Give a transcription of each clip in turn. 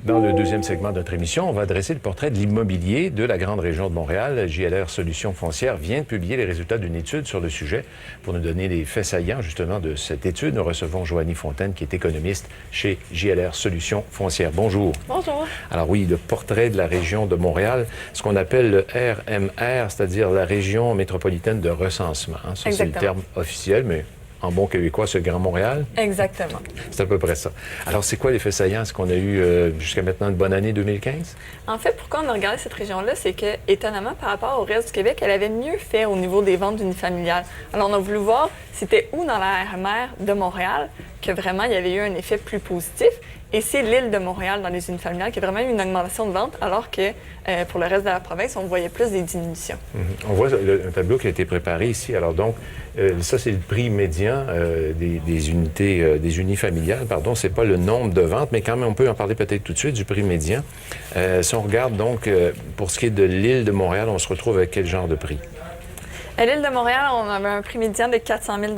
Dans le deuxième segment de notre émission, on va dresser le portrait de l'immobilier de la grande région de Montréal. JLR Solutions Foncières vient de publier les résultats d'une étude sur le sujet. Pour nous donner les faits saillants justement de cette étude, nous recevons Joanie Fontaine, qui est économiste chez JLR Solutions Foncières. Bonjour. Bonjour. Alors oui, le portrait de la région de Montréal, ce qu'on appelle le RMR, c'est-à-dire la région métropolitaine de recensement. Ça, c'est le terme officiel, mais en bon québécois, c'est le Grand Montréal. Exactement. C'est à peu près ça. Alors, c'est quoi les faits saillants? Est-ce qu'on a eu jusqu'à maintenant une bonne année 2015? En fait, pourquoi on a regardé cette région-là, c'est que, étonnamment, par rapport au reste du Québec, elle avait mieux fait au niveau des ventes d'unifamiliales. Alors, on a voulu voir c'était où dans la RMR de Montréal que vraiment il y avait eu un effet plus positif. Et c'est l'île de Montréal dans les unifamiliales qui a vraiment eu une augmentation de vente, alors que pour le reste de la province, on voyait plus des diminutions. On voit un tableau qui a été préparé ici. Alors donc, ça, c'est le prix médian des unités, des unifamiliales. Pardon, c'est pas le nombre de ventes, mais quand même, on peut en parler peut-être tout de suite du prix médian. Si on regarde donc, pour ce qui est de l'île de Montréal, on se retrouve avec quel genre de prix? À l'île de Montréal, on avait un prix médian de 400 000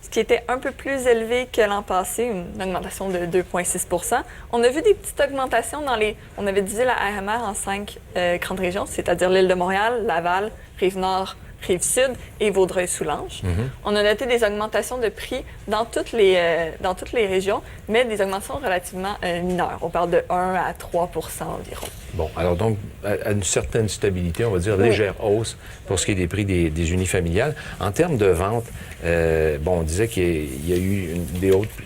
ce qui était un peu plus élevé que l'an passé, une augmentation de 2,6 %. On a vu des petites augmentations dans les... On avait divisé la RMR en 5 grandes régions, c'est-à-dire l'île de Montréal, Laval, Rive-Nord, Rive-Sud et Vaudreuil-Soulanges. On a noté des augmentations de prix dans toutes les régions, mais des augmentations relativement mineures. On parle de 1 à 3 % environ. Bon, alors donc, à une certaine stabilité, on va dire légère hausse pour ce qui est des prix des unifamiliales. En termes de vente, on disait qu'il y a eu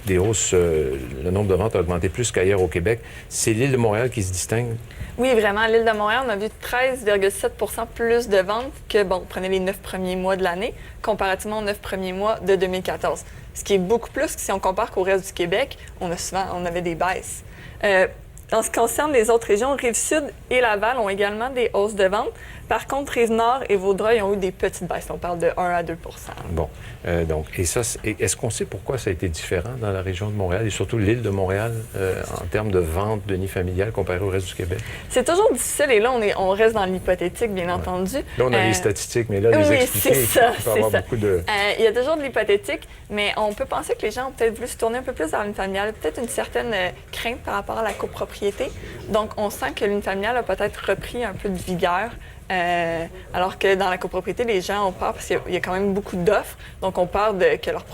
des hausses, le nombre de ventes a augmenté plus qu'ailleurs au Québec. C'est l'île de Montréal qui se distingue? Oui, vraiment. À l'île de Montréal, on a vu 13,7 % plus de ventes que, prenez les 9 premiers mois de l'année, comparativement aux 9 premiers mois de 2014. Ce qui est beaucoup plus que si on compare qu'au reste du Québec, on avait des baisses. En ce qui concerne les autres régions, Rive-Sud et Laval ont également des hausses de ventes. Par contre, Rive-Nord et Vaudreuil ont eu des petites baisses. On parle de 1 à 2 %. Bon. Donc, et ça, est-ce qu'on sait pourquoi ça a été différent dans la région de Montréal et surtout l'île de Montréal en termes de vente d'unifamiliales comparé au reste du Québec? C'est toujours difficile et là, on reste dans l'hypothétique, bien entendu. Là, on a les statistiques, mais là, les expliquer, il peut y avoir beaucoup de... Il y a toujours de l'hypothétique, mais on peut penser que les gens ont peut-être voulu se tourner un peu plus vers l'unifamiliale, peut-être une certaine crainte par rapport à la copropriété. Donc, on sent que l'unifamiliale a peut-être repris un peu de vigueur. Alors que dans la copropriété, les gens ont peur parce qu'il y a quand même beaucoup d'offres. Donc, on peur que leur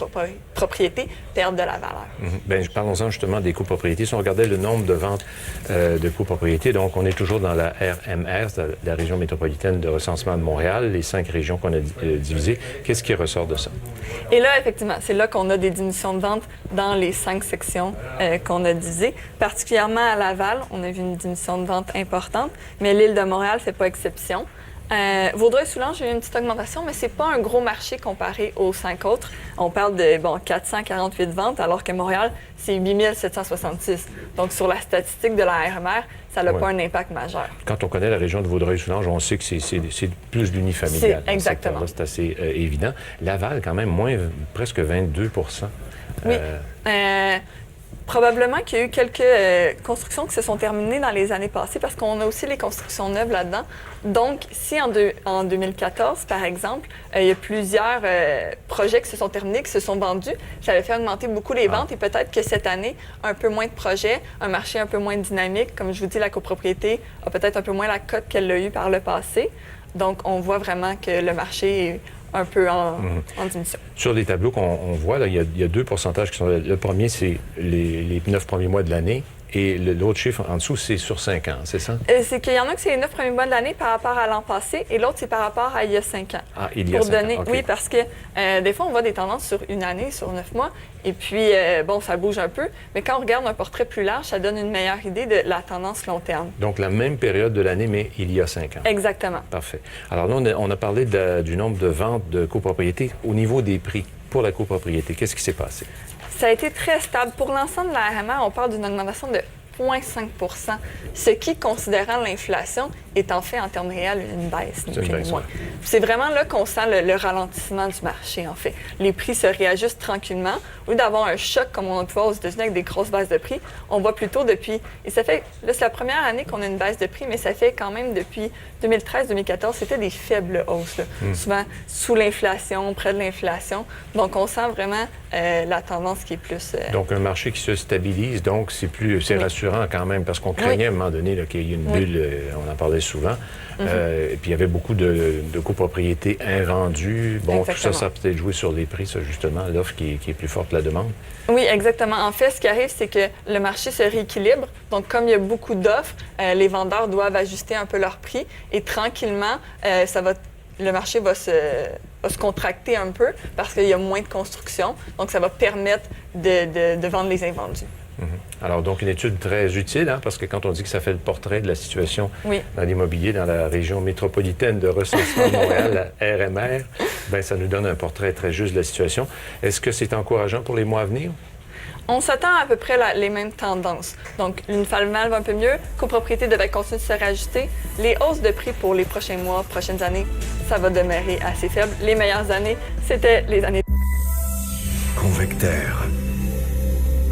propriété perde de la valeur. Bien, parlons-en justement des copropriétés. Si on regardait le nombre de ventes de copropriétés, donc on est toujours dans la RMR, la région métropolitaine de recensement de Montréal, les 5 régions qu'on a divisées. Qu'est-ce qui ressort de ça? Et là, effectivement, c'est là qu'on a des diminutions de ventes dans les 5 sections qu'on a divisées. Particulièrement à Laval, on a vu une diminution de ventes importante, mais l'île de Montréal ne fait pas exception. Vaudreuil-Soulanges, j'ai eu une petite augmentation, mais c'est pas un gros marché comparé aux 5 autres. On parle de 448 ventes, alors que Montréal, c'est 8 766. Donc, sur la statistique de la RMR, ça n'a pas un impact majeur. Quand on connaît la région de Vaudreuil-Soulanges, on sait que c'est plus d'unifamilial. Exactement. C'est assez évident. Laval, quand même, presque 22 %. Oui. Probablement qu'il y a eu quelques constructions qui se sont terminées dans les années passées parce qu'on a aussi les constructions neuves là-dedans. Donc, si en 2014, par exemple, il y a plusieurs projets qui se sont terminés, qui se sont vendus, ça avait fait augmenter beaucoup les ventes et peut-être que cette année, un peu moins de projets, un marché un peu moins dynamique. Comme je vous dis, la copropriété a peut-être un peu moins la cote qu'elle l'a eu par le passé. Donc, on voit vraiment que le marché est un peu en diminution. Sur les tableaux qu'on voit, là, il y a 2 pourcentages qui sont là. Le premier, c'est les 9 premiers mois de l'année. Et l'autre chiffre en dessous, c'est sur 5 ans, c'est ça? C'est qu'il y en a que c'est les 9 premiers mois de l'année par rapport à l'an passé et l'autre, c'est par rapport à il y a 5 ans. Ah, il y a 5 ans. Okay. Oui, parce que des fois, on voit des tendances sur une année, sur 9 mois, et puis, ça bouge un peu. Mais quand on regarde un portrait plus large, ça donne une meilleure idée de la tendance long terme. Donc, la même période de l'année, mais il y a 5 ans. Exactement. Parfait. Alors là, on a parlé du nombre de ventes de copropriétés. Au niveau des prix pour la copropriété, qu'est-ce qui s'est passé? Ça a été très stable. Pour l'ensemble de la RMR, on parle d'une augmentation de 0,5 %, ce qui, considérant l'inflation, est en fait, en termes réels, une baisse, ni C'est une plus ni baisse, moins. ouais. C'est vraiment là qu'on sent le ralentissement du marché, en fait. Les prix se réajustent tranquillement. Au lieu d'avoir un choc comme on peut voir aux États-Unis avec des grosses baisses de prix, on voit plutôt depuis... Et ça fait... Là, c'est la première année qu'on a une baisse de prix, mais ça fait quand même depuis 2013-2014, c'était des faibles hausses, là. Souvent sous l'inflation, près de l'inflation. Donc, on sent vraiment la tendance qui est plus... Donc, un marché qui se stabilise, donc c'est rassurant quand même, parce qu'on craignait à un moment donné là, qu'il y ait une bulle, on en parlait souvent, et puis il y avait beaucoup de copropriétés invendues. Bon, Exactement. tout ça a peut-être joué sur les prix, ça, justement, l'offre qui est plus forte que la demande. Oui, exactement. En fait, ce qui arrive, c'est que le marché se rééquilibre. Donc, comme il y a beaucoup d'offres, les vendeurs doivent ajuster un peu leur prix et tranquillement, le marché va se contracter un peu parce qu'il y a moins de construction. Donc, ça va permettre de vendre les invendus. Alors, donc, une étude très utile, hein, parce que quand on dit que ça fait le portrait de la situation dans l'immobilier dans la région métropolitaine de recensement de Montréal, la RMR, bien, ça nous donne un portrait très juste de la situation. Est-ce que c'est encourageant pour les mois à venir? On s'attend à peu près les mêmes tendances. Donc, une Falmal va un peu mieux, copropriété devrait continuer de se réajuster. Les hausses de prix pour les prochains mois, prochaines années, ça va demeurer assez faible. Les meilleures années, c'était les années... Convectaire.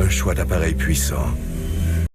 Un choix d'appareil puissant